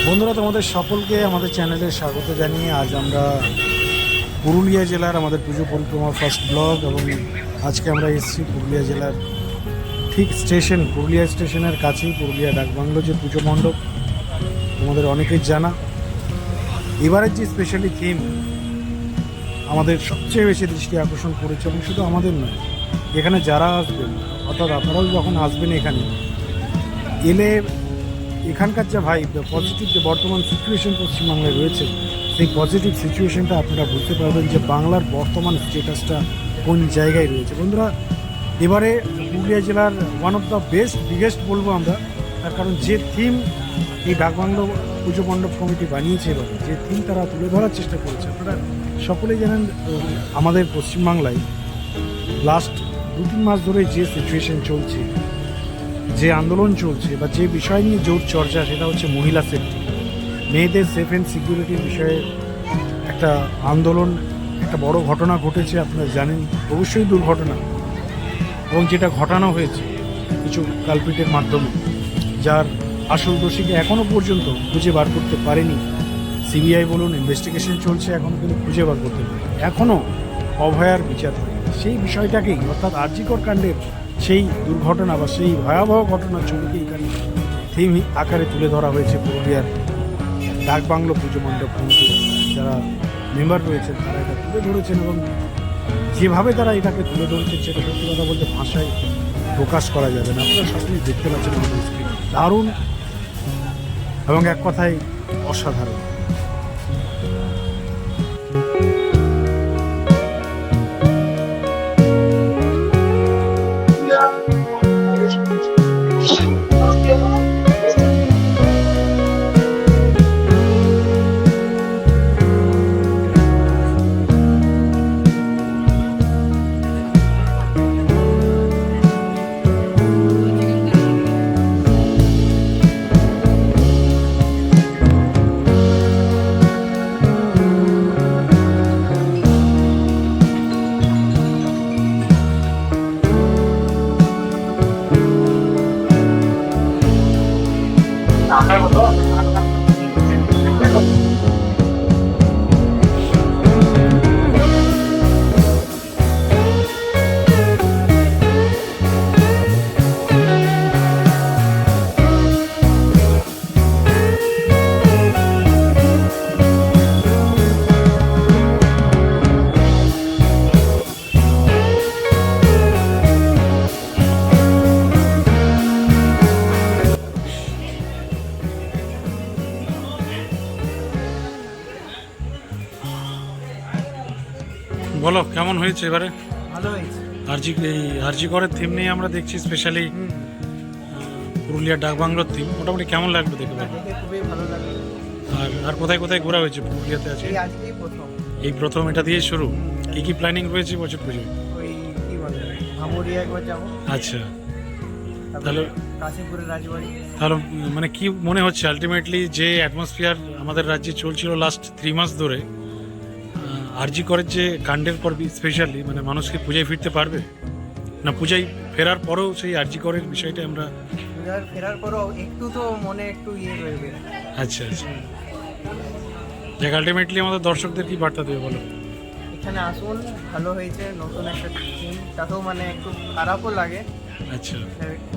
বন্ধুরা, তোমাদের সকলকে আমাদের চ্যানেলে স্বাগত জানিয়ে আজ আমরা পুরুলিয়া জেলার আমাদের পুজো পরিক্রমা ফার্স্ট ব্লগ এবং আজকে আমরা এসেছি পুরুলিয়া জেলার ঠিক পুরুলিয়া স্টেশনের কাছেই পুরুলিয়া ডাকবাংলো যে পুজো মণ্ডপ তোমাদের অনেকেই জানা। এবারের যে স্পেশালি থিম আমাদের সবচেয়ে বেশি দৃষ্টি আকর্ষণ করেছে এবং শুধু আমাদের নয়, এখানে যারা আসবেন অর্থাৎ আপনারাও যখন আসবেন এখানে এলে এখানকার যা ভাইব পজিটিভ যে বর্তমান সিচুয়েশন পশ্চিমবাংলায় রয়েছে সেই পজিটিভ সিচুয়েশনটা আপনারা বুঝতে পারবেন যে বাংলার বর্তমান স্টেটাসটা কোন জায়গায় রয়েছে। বন্ধুরা, এবারে পুরুলিয়া জেলার ওয়ান অফ দ্য বিগেস্ট বলবো আমরা, তার কারণ যে থিম এই ডাকবাংলো পুজো মণ্ডপ কমিটি বানিয়েছে এবারে, যে থিম তারা তুলে ধরার চেষ্টা করেছে, আপনারা সকলেই জানেন আমাদের পশ্চিমবাংলায় লাস্ট 2-3 মাস ধরে যে সিচুয়েশন চলছে, যে আন্দোলন চলছে বা যে বিষয় নিয়ে জোর চর্চা, সেটা হচ্ছে মহিলা সেফটি, মেয়েদের সেফ অ্যান্ড সিকিউরিটির বিষয়ে একটা আন্দোলন, একটা বড় ঘটনা ঘটেছে আপনারা জানেন, অবশ্যই দুর্ঘটনা, এবং যেটা ঘটানো হয়েছে কিছু কালপিটের মাধ্যমে, যার আসল দোষীকে এখনও পর্যন্ত খুঁজে বার করতে পারেনি সিবিআই বলুন, ইনভেস্টিগেশন চলছে, এখনও কিন্তু খুঁজে বার করতে পারেনি, এখনও অভয়ার বিচার হয়। সেই বিষয়টাকেই অর্থাৎ আরজিকর কাণ্ডের সেই দুর্ঘটনা বা সেই ভয়াবহ ঘটনার ছবিকে এখানে থিম আকারে তুলে ধরা হয়েছে পুরুলিয়ার ডাকবাংলো পুজো মণ্ডপ কমিটির যারা মেম্বার রয়েছেন তারা এটা তুলে ধরেছেন, এবং যেভাবে তারা এটাকে তুলে ধরেছেন সেটা সত্যি কথা বলতে ভাষায় প্রকাশ করা যাবে না। আপনারা সকলেই দেখতে পাচ্ছেন আমাদের স্ক্রিনে, দারুণ এবং এক কথায় অসাধারণ। বলো কেমন হয়েছে এবারে? ভালো হয়েছে। আরজিকরের থিম নিয়ে আমরা দেখছি, স্পেশালি পুরুলিয়ার ডাকবাংলোর থিম, মোটামুটি কেমন লাগলো দেখে? দেখে খুবই ভালো লাগলো। আর কোথায় কোথায় ঘোরা হয়েছে পুরুলিয়াতে? আছে আজকেই প্রথম। এই প্রথম এটা দিয়ে শুরু? কি প্ল্যানিং রয়েছে বছর পুজো? ওই কি বলে ভামুরিয়া একবার যাবো। আচ্ছা, তাহলে কাশীপুরের রাজবাড়ি। তাহলে মানে কি মনে হচ্ছে আলটিমেটলি যে অ্যাটমসফিয়ার আমাদের রাজ্যে চলছিল লাস্ট 3 মাস ধরে, আরজিকরের যে কাণ্ডের পর স্পেশালি মানে মানুষকে পূজায় ফিরতে পারবে না? পূজায় ফেরার পরেও সেই আরজিকরের বিষয়টা আমরা ফেরার পরও একটু তো মনে একটু রইবে। আচ্ছা আচ্ছা, যাক আলটিমেটলি আমাদের দর্শকদের কি বার্তা দেবে বলো? এখানে আসুন, ভালো হয়েছে, নতুন একটা থিম, তাতেও মানে একটু খারাপও লাগে। আচ্ছা,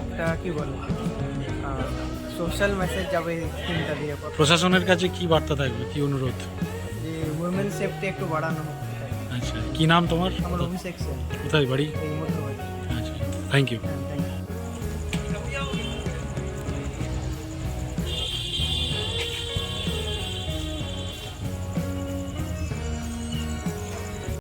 একটা কি বলে সোশ্যাল মেসেজ যাবে থিমটা দিয়ে। প্রশাসনের কাছে কি বার্তা থাকবে, কি অনুরোধ? যে উইমেন সেফটি একটু বাড়ানো হোক। আচ্ছা, কি নাম তোমার? আমার অভিষেক স্যার। কোথায় বাড়ি? এই মধ্যে। আচ্ছা, থ্যাংক ইউ।